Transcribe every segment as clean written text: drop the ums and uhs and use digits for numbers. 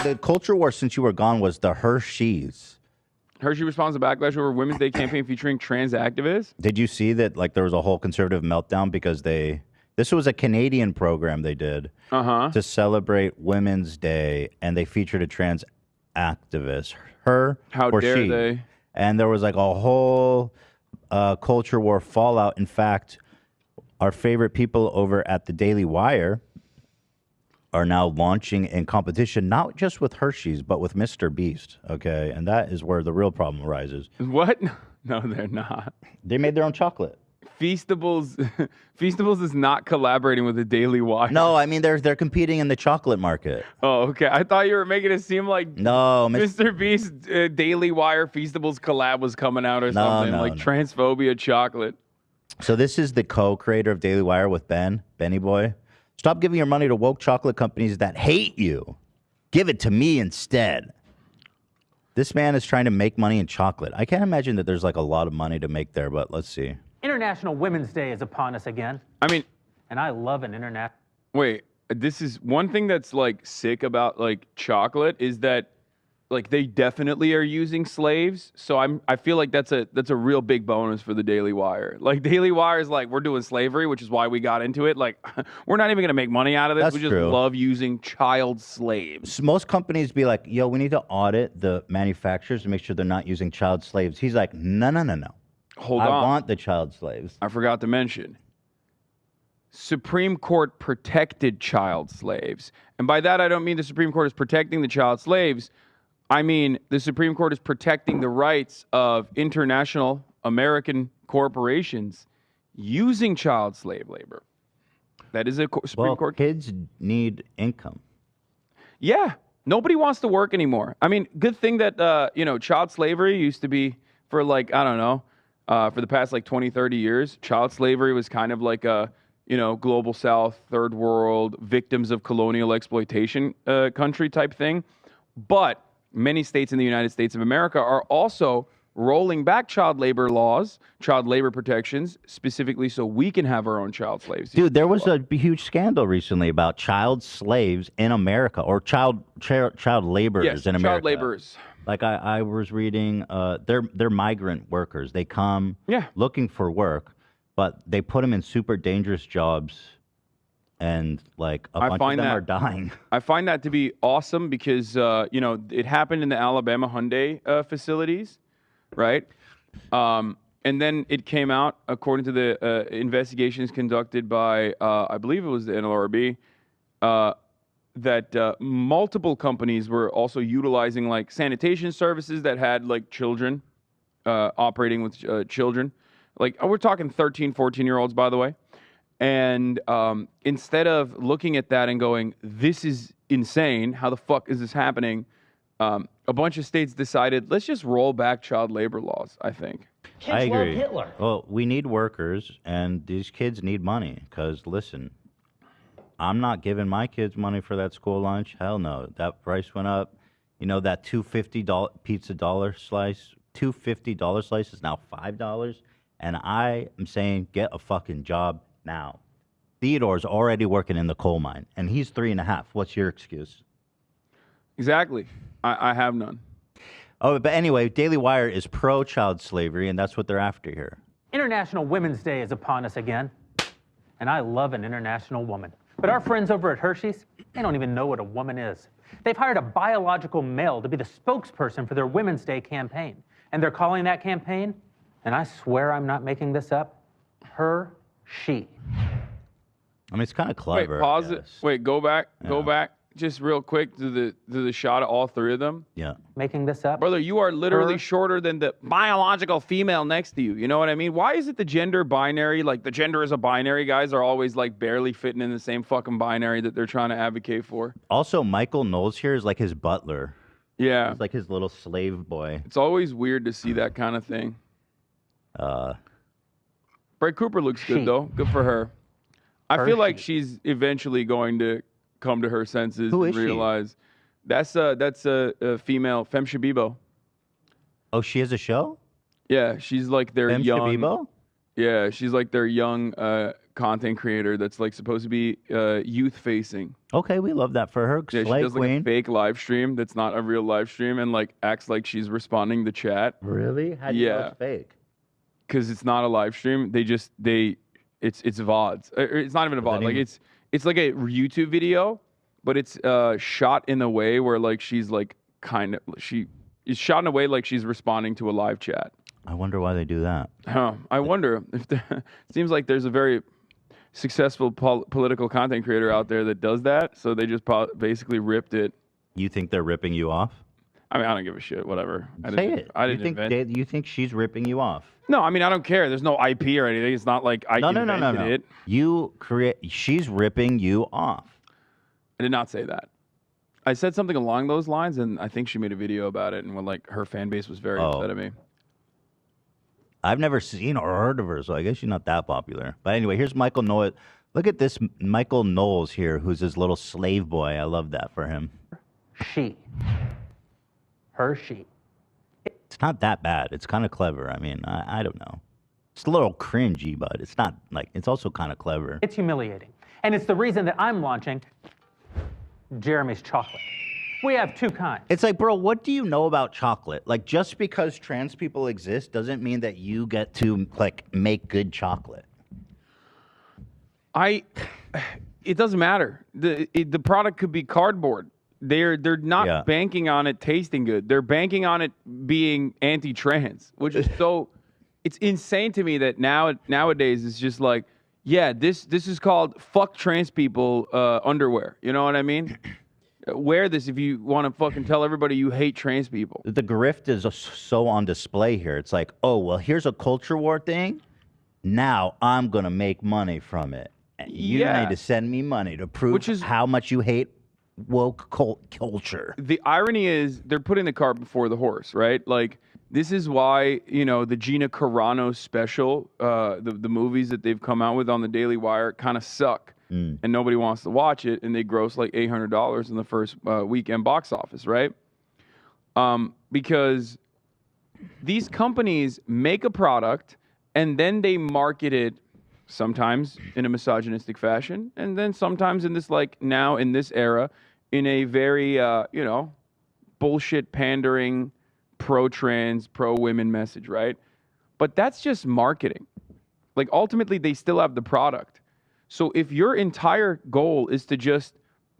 the culture war since you were gone was the Hersheys. Hershey responds to backlash over Women's Day campaign featuring trans activists. Did you see that? Like there was a whole conservative meltdown because this was a Canadian program they did to celebrate Women's Day, and they featured a trans activist. How dare they? And there was like a whole culture war fallout. In fact, our favorite people over at the Daily Wire are now launching in competition, not just with Hershey's, but with Mr. Beast. Okay, and that is where the real problem arises. What? No, they're not. They made their own chocolate. Feastables is not collaborating with the Daily Wire. No, I mean they're competing in the chocolate market. Oh, okay. I thought you were making it seem like Mr. Beast's Daily Wire Feastables collab was coming out or something like transphobia chocolate. So this is the co-creator of Daily Wire with Benny Boy. Stop giving your money to woke chocolate companies that hate you. Give it to me instead. This man is trying to make money in chocolate. I can't imagine that there's like a lot of money to make there, but let's see. International Women's Day is upon us again. I mean, and I love an internet. Wait, this is one thing that's like sick about like chocolate is that like they definitely are using slaves. So I feel like that's a real big bonus for the Daily Wire. Like Daily Wire is like, we're doing slavery, which is why we got into it. Like we're not even gonna make money out of this. That's we just true. love using child slaves. Most companies be like, yo, we need to audit the manufacturers to make sure they're not using child slaves. He's like, no. Hold on. I want the child slaves. I forgot to mention. Supreme Court protected child slaves. And by that I don't mean the Supreme Court is protecting the child slaves. I mean, the Supreme Court is protecting the rights of international American corporations using child slave labor. That is a Supreme Court. Kids need income. Yeah. Nobody wants to work anymore. I mean, good thing that, child slavery used to be for like, I don't know, for the past like 20, 30 years. Child slavery was kind of like a, global South, third world, victims of colonial exploitation country type thing. But many states in the United States of America are also rolling back child labor laws, child labor protections, specifically so we can have our own child slaves. Dude, there was a huge scandal recently about child slaves in America, or child laborers in America. Child laborers. Like I was reading, they're migrant workers. They come looking for work, but they put them in super dangerous jobs. And like a bunch of them are dying. I find that to be awesome because it happened in the Alabama Hyundai facilities, right? And then it came out, according to the investigations conducted by, I believe it was the NLRB, that multiple companies were also utilizing like sanitation services that had like children operating with children. Like we're talking 13, 14-year-olds, by the way. And instead of looking at that and going, this is insane, how the fuck is this happening? A bunch of states decided, let's just roll back child labor laws, I think. Kids I agree. Love Hitler. Well, we need workers, and these kids need money. Because, listen, I'm not giving my kids money for that school lunch. Hell no. That price went up. That $2.50 pizza dollar slice, $2.50 slice is now $5. And I am saying, get a fucking job now. Theodore's already working in the coal mine, and he's 3.5. What's your excuse? Exactly. I have none. Oh, but anyway, Daily Wire is pro-child slavery, and that's what they're after here. International Women's Day is upon us again, and I love an international woman. But our friends over at Hershey's, they don't even know what a woman is. They've hired a biological male to be the spokesperson for their Women's Day campaign, and they're calling that campaign, and I swear I'm not making this up, Hershey. I mean, it's kind of clever. Wait, pause it. Wait, go back. Yeah. Go back. Just real quick to the shot of all three of them. Yeah. Making this up. Brother, you are literally shorter than the biological female next to you. You know what I mean? Why is it the gender binary, like the gender is a binary guys are always like barely fitting in the same fucking binary that they're trying to advocate for? Also, Michael Knowles here is like his butler. Yeah. He's like his little slave boy. It's always weird to see that kind of thing. Brett Cooper looks good, though. Good for her. I feel like she's eventually going to come to her senses and realize that's a female, Femme Shabibo. Oh, she has a show? Yeah, she's like their Femme young. Shabibo? Yeah, she's like their young content creator that's like supposed to be youth facing. Okay, we love that for her. Yeah, she Slay does like queen. a fake live stream that's not a real live stream and like acts like she's responding to chat. Really? How do you know Yeah. it's fake? Because it's not a live stream. It's VODs. It's not even a VOD. Like it's like a YouTube video, but it's shot in a way where like she's like she is shot in a way like she's responding to a live chat. I wonder why they do that. I wonder if it seems like there's a very successful political content creator out there that does that. So they just basically ripped it. You think they're ripping you off? I mean, I don't give a shit. Whatever. Say it. I didn't invent. You think she's ripping you off? No, I mean, I don't care. There's no IP or anything. It's not like I invented it. She's ripping you off. I did not say that. I said something along those lines, and I think she made a video about it, and when like her fan base was very upset at me. I've never seen or heard of her, so I guess she's not that popular. But anyway, here's Michael Knowles. Look at this Michael Knowles here, who's his little slave boy. I love that for him. Hershey. It's not that bad. It's kind of clever. I mean, I don't know. It's a little cringy, but it's not like, it's also kind of clever. It's humiliating. And it's the reason that I'm launching Jeremy's chocolate. We have two kinds. It's like, bro, what do you know about chocolate? Like, just because trans people exist doesn't mean that you get to, like, make good chocolate. It doesn't matter. The product could be cardboard. They're not banking on it tasting good. They're banking on it being anti-trans, which is so, it's insane to me that nowadays it's just like, yeah, this is called fuck trans people underwear. You know what I mean? Wear this if you want to fucking tell everybody you hate trans people. The grift is so on display here. It's like, oh, well, here's a culture war thing. Now I'm going to make money from it. And you need to send me money to prove how much you hate woke culture. The irony is they're putting the cart before the horse, right? Like, this is why, you know, the Gina Carano special, the movies that they've come out with on the Daily Wire kind of suck. And nobody wants to watch it, and they gross like $800 in the first weekend box office, right? Because these companies make a product, and then they market it sometimes in a misogynistic fashion, and then sometimes in this, like, now in this era, in a very, you know, bullshit pandering, pro-trans, pro-women message, right? But that's just marketing. Like, ultimately, they still have the product. So if your entire goal is to just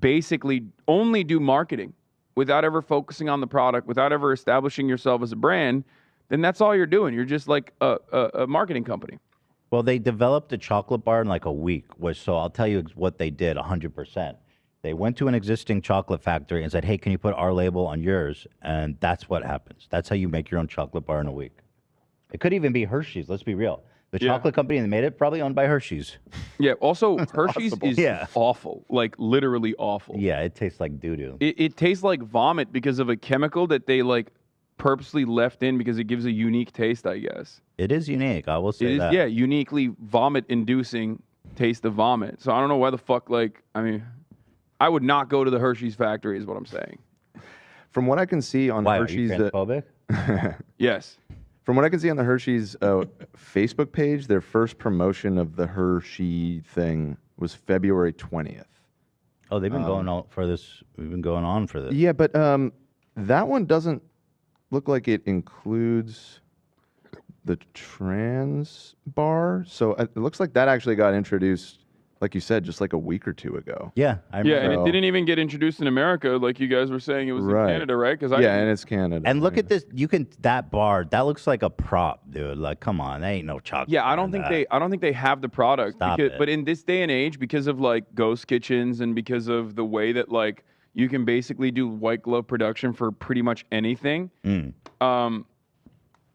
basically only do marketing without ever focusing on the product, without ever establishing yourself as a brand, then that's all you're doing. You're just like a marketing company. Well, they developed a chocolate bar in like a week, so I'll tell you what they did 100%. They went to an existing chocolate factory and said, hey, can you put our label on yours? And that's what happens. That's how you make your own chocolate bar in a week. It could even be Hershey's, let's be real. The chocolate company that made it, probably owned by Hershey's. Yeah, also, Hershey's is awful. Like, literally awful. Yeah, it tastes like doo-doo. It tastes like vomit because of a chemical that they, like, purposely left in because it gives a unique taste, I guess. It is unique, I will say that. Yeah, uniquely vomit-inducing taste of vomit. So I don't know why the fuck, like, I mean, I would not go to the Hershey's factory is what I'm saying. From what I can see on Hershey's... Are you transphobic? Yes. From what I can see on the Hershey's Facebook page, their first promotion of the Hershey thing was February 20th. Oh, they've been going on for this. We've been going on for this. Yeah, but that one doesn't look like it includes the trans bar. So it looks like that actually got introduced, like you said, just like a week or two ago. Yeah, I remember. Yeah, and it didn't even get introduced in America, like you guys were saying. It was in Canada, right? Because and it's Canada. And look at this. That bar. That looks like a prop, dude. Like, come on, that ain't no chocolate. Yeah, I don't think they have the product. But in this day and age, because of like ghost kitchens and because of the way that like you can basically do white glove production for pretty much anything.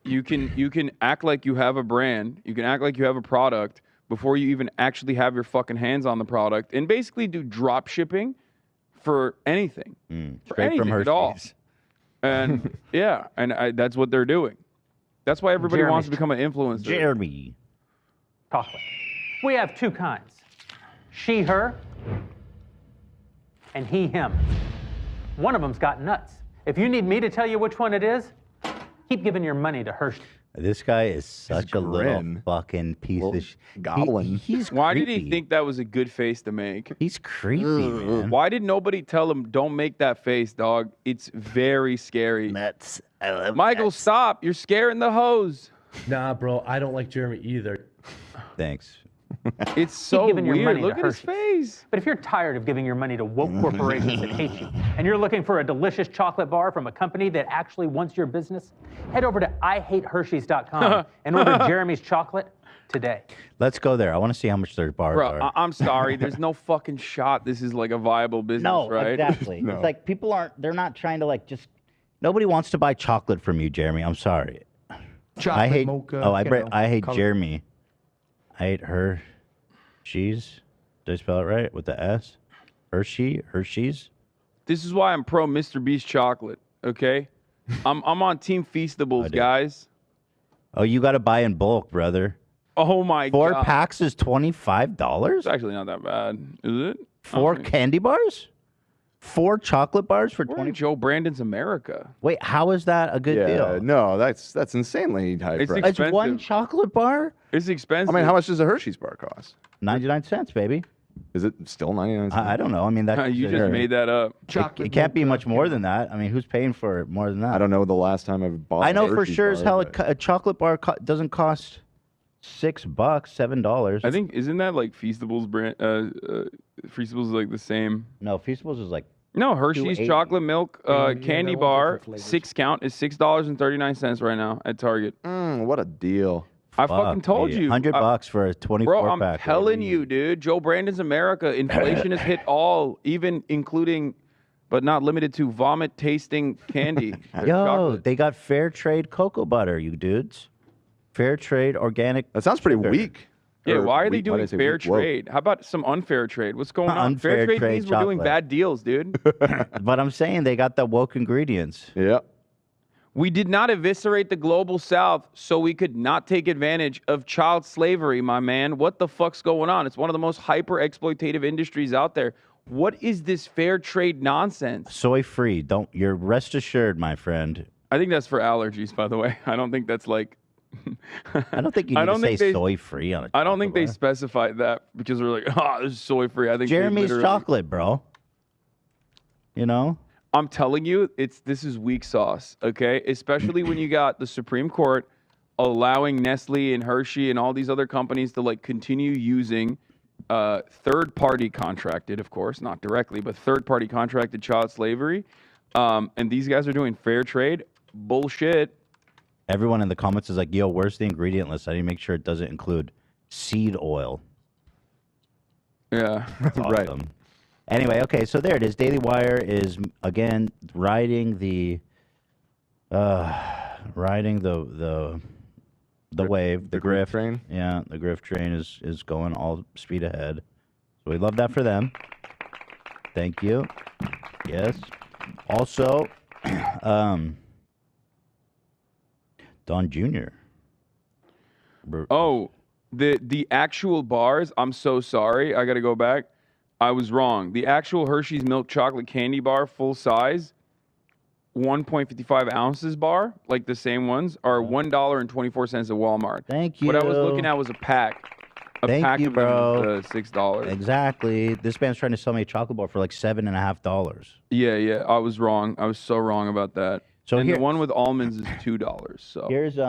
You can act like you have a brand. You can act like you have a product before you even actually have your fucking hands on the product, and basically do drop shipping for anything. Straight from Hershey's. At all. And yeah, and that's what they're doing. That's why everybody wants to become an influencer. Jeremy. Chocolate. We have two kinds. She, her, and he, him. One of them's got nuts. If you need me to tell you which one it is, keep giving your money to Hershey. This guy is such a little grin. fucking piece Little of shit. goblin. He's Why did creepy. he think that was a good face to make? He's creepy, man. Why did nobody tell him, don't make that face, dog? It's very scary. Nuts. I love Michael, nuts. stop. You're scaring the hose. Nah, bro, I don't like Jeremy either. Thanks. It's so giving your weird. money to Look at his Hershey's. face. But if you're tired of giving your money to woke corporations that hate you, and you're looking for a delicious chocolate bar from a company that actually wants your business, head over to IHateHersheys.com and order Jeremy's chocolate today. Let's go there. I want to see how much their bars Bro, are. I'm sorry. There's no fucking shot this is like a viable business, No, right? exactly. No. It's like people aren't, they're not trying to like just, nobody wants to buy chocolate from you, Jeremy. I'm sorry. Chocolate I hate, mocha. I hate color. Jeremy. I hate Hershey's. Did I spell it right? With the S? Hersheys? This is why I'm pro Mr. Beast chocolate, okay? I'm on Team Feastables, did. guys. Oh, you got to buy in bulk, brother. Oh my Four god. packs is $25? It's actually not that bad, is it? Four Okay. candy bars? 4 chocolate bars for We're 20? in Joe Brandon's America. Wait, how is that a good Yeah, deal? no, that's insanely high It's price. It's one expensive. chocolate bar? It's I expensive. mean, how much does a Hershey's bar cost? 99 cents, baby. Is it still 99 cents? I don't know. I mean, that You just it, made that up. Chocolate it can't be mocha, much more than that. I mean, who's paying for it more than that? I don't know the last time I've bought I a know for Hershey's sure as bar, hell but- a chocolate bar doesn't cost $6, $7. I think isn't that like Feastables brand? Feastables is like the same. No, Feastables is like No, Hershey's $2.80. chocolate milk Yeah, candy they're all bar, different flavors. 6 count is $6.39 right now at Target. What a deal. I fucking told you. $100 for a 24 Bro, I'm pack. telling you, dude. Joe Brandon's America. Inflation has hit all, even including, but not limited to, vomit tasting candy. Yo, Chocolate. they got fair trade cocoa butter, you dudes. Fair trade organic. That sounds pretty sugar. weak. Yeah, Or why are they weak- why did I doing say fair weak? Whoa. trade? How about some unfair trade? What's going on? Unfair Fair trade trade means we're doing chocolate. bad deals, dude. But I'm saying they got the woke ingredients. Yeah. We did not eviscerate the global south so we could not take advantage of child slavery, my man. What the fuck's going on? It's one of the most hyper exploitative industries out there. What is this fair trade nonsense? Soy free. Don't you're rest assured, my friend. I think that's for allergies, by the way. I don't think that's like. I don't think you I need don't to say think they- soy free on a I don't think they chocolate specified that because they're like, oh, this is soy free. I think bar. they Jeremy's literally- chocolate, bro. You know? I'm telling you, this is weak sauce, okay? Especially when you got the Supreme Court allowing Nestle and Hershey and all these other companies to like continue using third-party contracted, of course, not directly, but third-party contracted child slavery. And these guys are doing fair trade. Bullshit. Everyone in the comments is like, yo, where's the ingredient list? I need to make sure it doesn't include seed oil. Yeah. Right. Awesome. Anyway, okay, so there it is. Daily Wire is again riding the wave, the grift train. Yeah, the grift train is going all speed ahead. So we love that for them. Thank you. Yes. Also, Don Jr. Oh, the actual bars, I'm so sorry. I got to go back. I was wrong. The actual Hershey's milk chocolate candy bar, full size, 1.55 ounces bar, like the same ones, are $1.24 at Walmart. Thank you. What I was looking at was a pack. A Thank pack you, of them bro. was, $6. Exactly. This man's trying to sell me a chocolate bar for like $7.50. Yeah. I was wrong. I was so wrong about that. So and here- the one with almonds is $2. So Here's